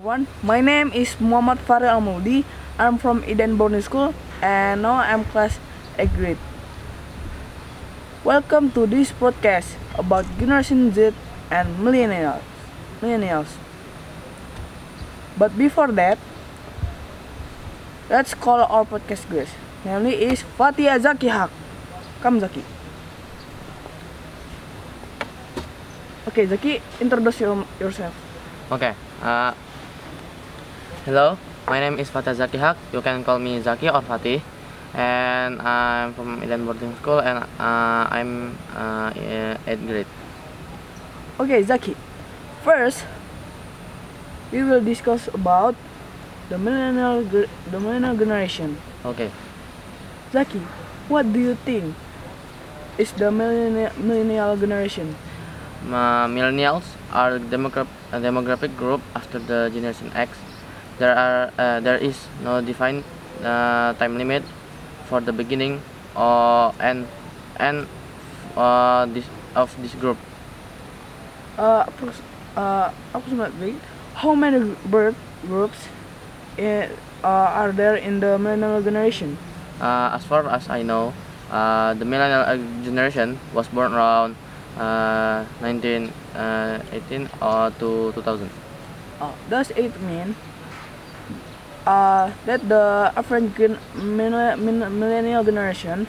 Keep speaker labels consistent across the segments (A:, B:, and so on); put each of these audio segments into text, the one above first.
A: everyone. My name is Muhammad Faril Almudi. I'm from Eden Boarding School and now I'm class 8th grade. Welcome to this podcast about Generation Z and Millennials. But before that, let's call our podcast guest. Namely is Fatia Zaki Haq. Come Zaki. Okay, Zaki, introduce yourself.
B: Okay. Hello. My name is Fatah Zaki Haq. You can call me Zaki or Fatih. And I'm from Eden Boarding School and I'm 8th grade.
A: Okay, Zaki. First, we will discuss about the millennial generation.
B: Okay.
A: Zaki, what do you think is the millennial generation?
B: Millennials are a demographic group after the Generation X. There is no defined time limit for the beginning or end this group.
A: Approximately, how many birth groups are there in the millennial generation?
B: As far as I know, the millennial generation was born around 1918 to 2000.
A: Does it mean that the African millennial generation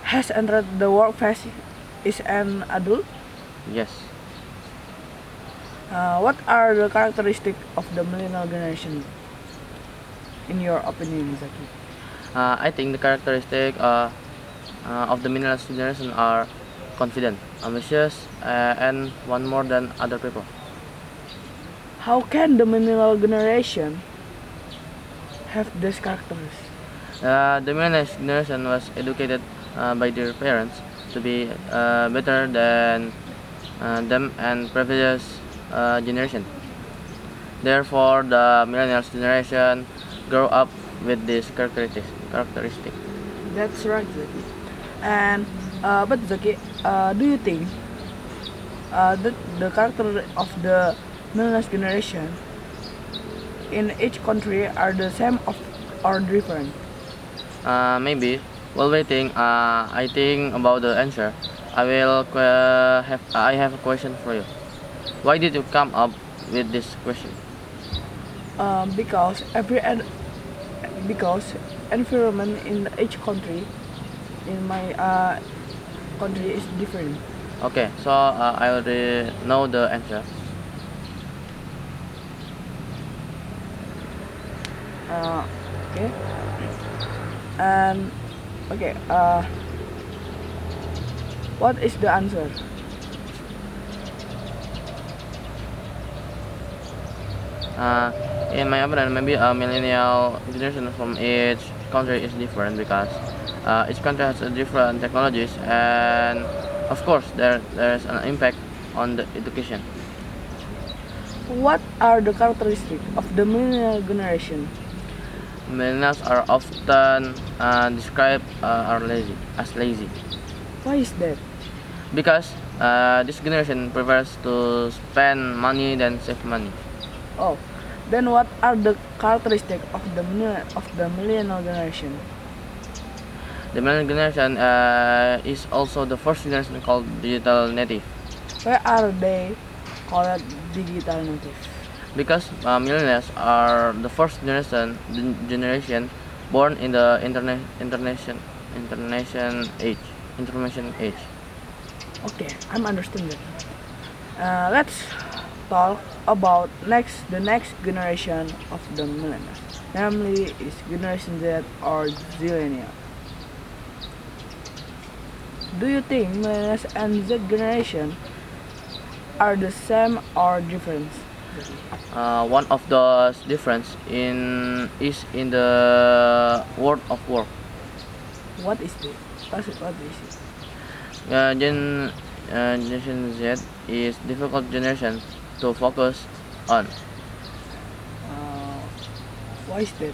A: has entered the work phase is an adult?
B: Yes.
A: What are the characteristics of the millennial generation, in your opinion, Zaki?
B: I think the characteristic of the millennial generation are confident, ambitious, and want more than other people.
A: How can the millennial generation have these characters?
B: The millennial generation was educated by their parents to be better than them and previous generation. Therefore, the millennial generation grow up with these characteristics.
A: That's right, Zaki. And but Zaki, do you think that the character of the millennial generation in each country are the same or different?
B: Maybe while waiting, I think about the answer. I have a question for you. Why did you come up with this question?
A: Because because environment in each country in my country is different.
B: Okay, so I already know the answer.
A: Okay. And okay. What is the answer?
B: In my opinion, maybe a millennial generation from each country is different because each country has a different technologies and of course there's an impact on the education.
A: What are the characteristics of the millennial generation?
B: Millennials are often described as lazy
A: Why is that?
B: because this generation prefers to spend money than save money.
A: Oh, then what are the characteristics of the millennial generation?
B: The millennial generation is also the first generation called digital native
A: Why are they called digital native?
B: because millennials are the first generation born in the information age.
A: Okay, I'm understanding. Let's talk about the next generation of the millennials. Namely, is Generation Z or Zillennial. Do you think millennials and Z generation are the same or different?
B: One of those difference is in the world of work.
A: What is it? What is it?
B: Generation Z is difficult generation to focus on
A: Uh, why is that?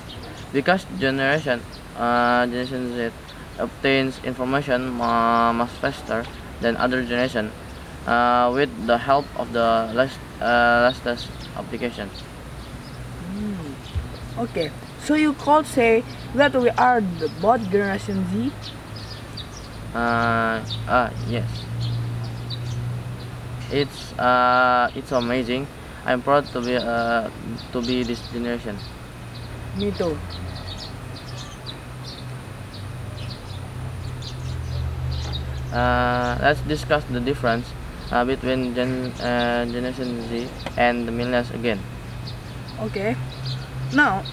B: because Generation Z obtains information much faster than other generation with the help of the latest applications.
A: Okay, so you could say that we are the both Generation Z.
B: Yes. It's amazing. I'm proud to be this generation.
A: Me too.
B: Let's discuss the difference between Generation Z and the millennials again.
A: Okay, now,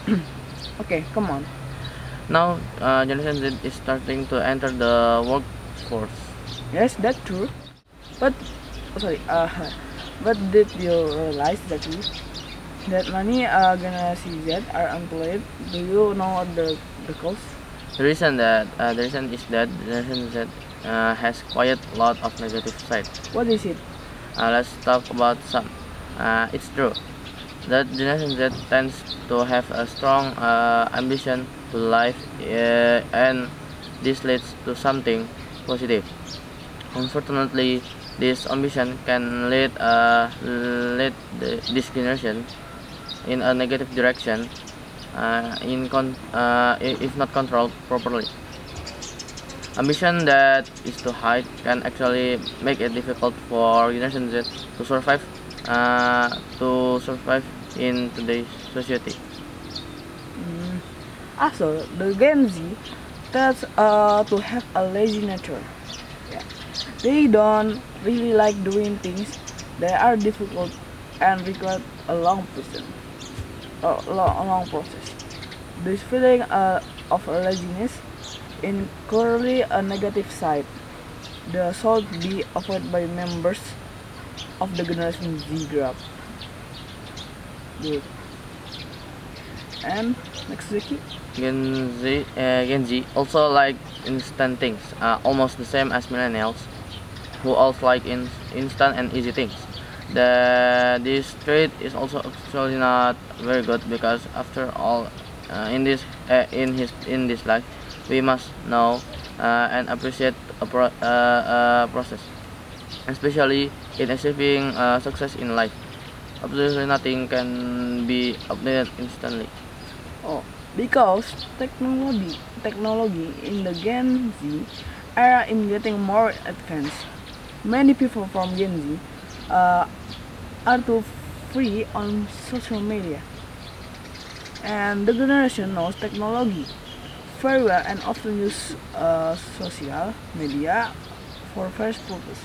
A: okay, come on.
B: Now, Generation Z is starting to enter the workforce.
A: Yes, that's true. But sorry, but did you realize that many Generation Z are employed? Do you know the cause?
B: The reason is that Generation Z has quite a lot of negative side.
A: What is it?
B: Let's talk about some. It's true that Generation Z tends to have a strong ambition to life, and this leads to something positive. Unfortunately, this ambition can lead this generation in a negative direction, if not controlled properly. Ambition that is too high can actually make it difficult for Generation Z to survive in today's society.
A: Also, the Gen Z tends to have a lazy nature. Yeah. They don't really like doing things that are difficult and require a long process. This feeling of laziness is clearly a negative side that should be avoided by members of the Generation Z group. Good. And next Zeki.
B: Gen Z also like instant things, almost the same as millennials, who also like instant and easy things. This trait is also actually not very good because after all, in this life, we must know and appreciate a process, especially in achieving success in life. Absolutely nothing can be updated instantly.
A: Oh, because technology in the Gen Z era is getting more advanced. Many people from Gen Z uh, are too free on social media, and the generation knows technology very well and often use social media for various purposes.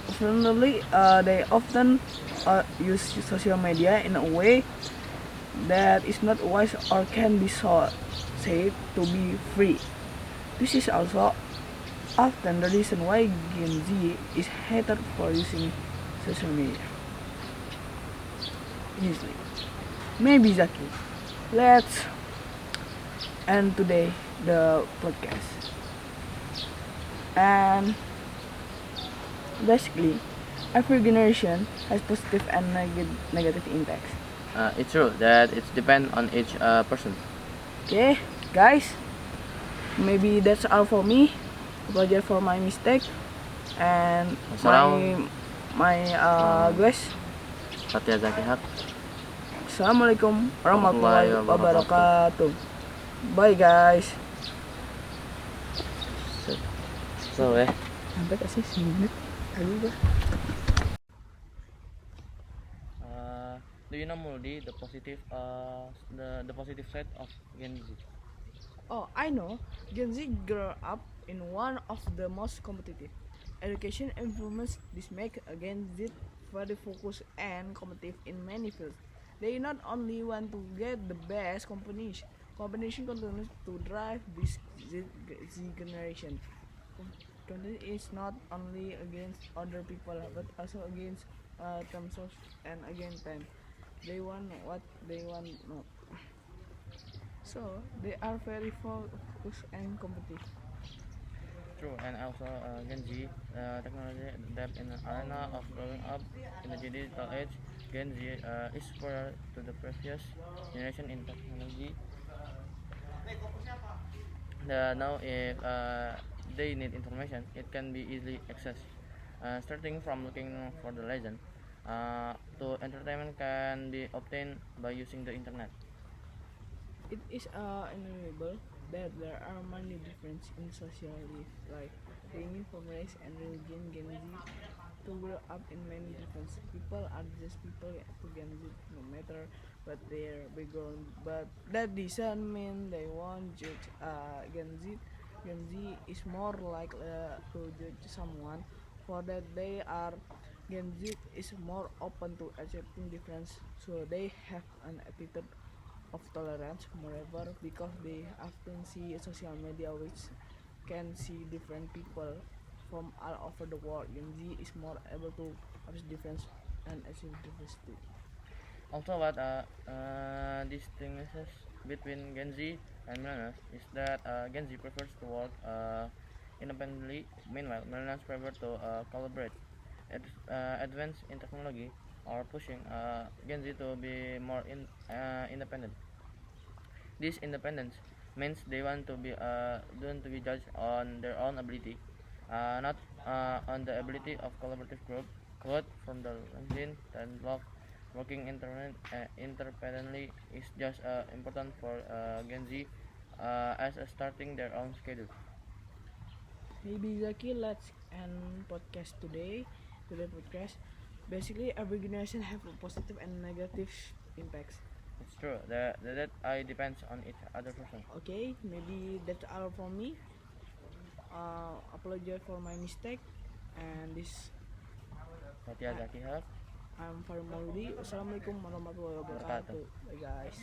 A: Fortunately, they often use social media in a way that is not wise or can be said to be free. This is also often the reason why Gen Z is hated for using social media. Easily. Maybe Zaki. Let's end today the podcast. And basically, every generation has positive and negative impacts.
B: It's true that it depends on each person.
A: Okay, guys, maybe that's all for me. Apologize for my mistake and my guys.
B: Satya Zaki Haq.
A: Assalamualaikum warahmatullahi wabarakatuh. Bye guys.
B: So
A: Sampai kasih 1 menit. Aduh gua.
B: do you know Muldi the positive side of Gen Z?
A: Oh, I know. Gen Z grew up in one of the most competitive education environments. This make Gen Z very focused and competitive in many fields. They not only want to get the best combination continues to drive this Z generation. Competition is not only against other people but also against themselves and against time. They want what they want not. So they are very focused and competitive.
B: True, and also Gen Z technology adapt in an arena of growing up in the digital age. Gen Z is superior to the previous generation in technology. Now, if they need information, it can be easily accessed. Starting from looking for the legend, to entertainment can be obtained by using the internet.
A: It is inevitable that there are many differences in social life, like ranging from race and religion. Gen Z to grow up in many different people are just people to Gen Z, no matter what their background. But that doesn't mean they won't judge Gen Z. Gen Z is more likely to judge someone for that they are. Gen Z is more open to accepting difference, so they have an attitude of tolerance. Moreover, because they often see social media which can see different people from all over the world, Gen Z is more able to observe difference and achieve diversity.
B: Also, what distinguishes between Gen Z and millennials is that Gen Z prefers to work independently. Meanwhile, millennials prefer to collaborate. Advance in technology are pushing Gen Z to be more independent. This independence means they want to be judged on their own ability, not on the ability of collaborative group. Quote from the LinkedIn and blog, working independently is just important for Gen Z as starting their own schedule.
A: Maybe Zaki, let's end podcast today. Today podcast. Basically, every generation have a positive and negative impacts.
B: It's true that I depends on each other person.
A: Okay, maybe that's all from me. Apologize for my mistake, and this
B: Satya
A: I,
B: Zaki Haq,
A: I'm Farid Mauludi. Wassalamualaikum warahmatullahi
B: wabarakatuh.
A: wabarakatuh. Bye guys.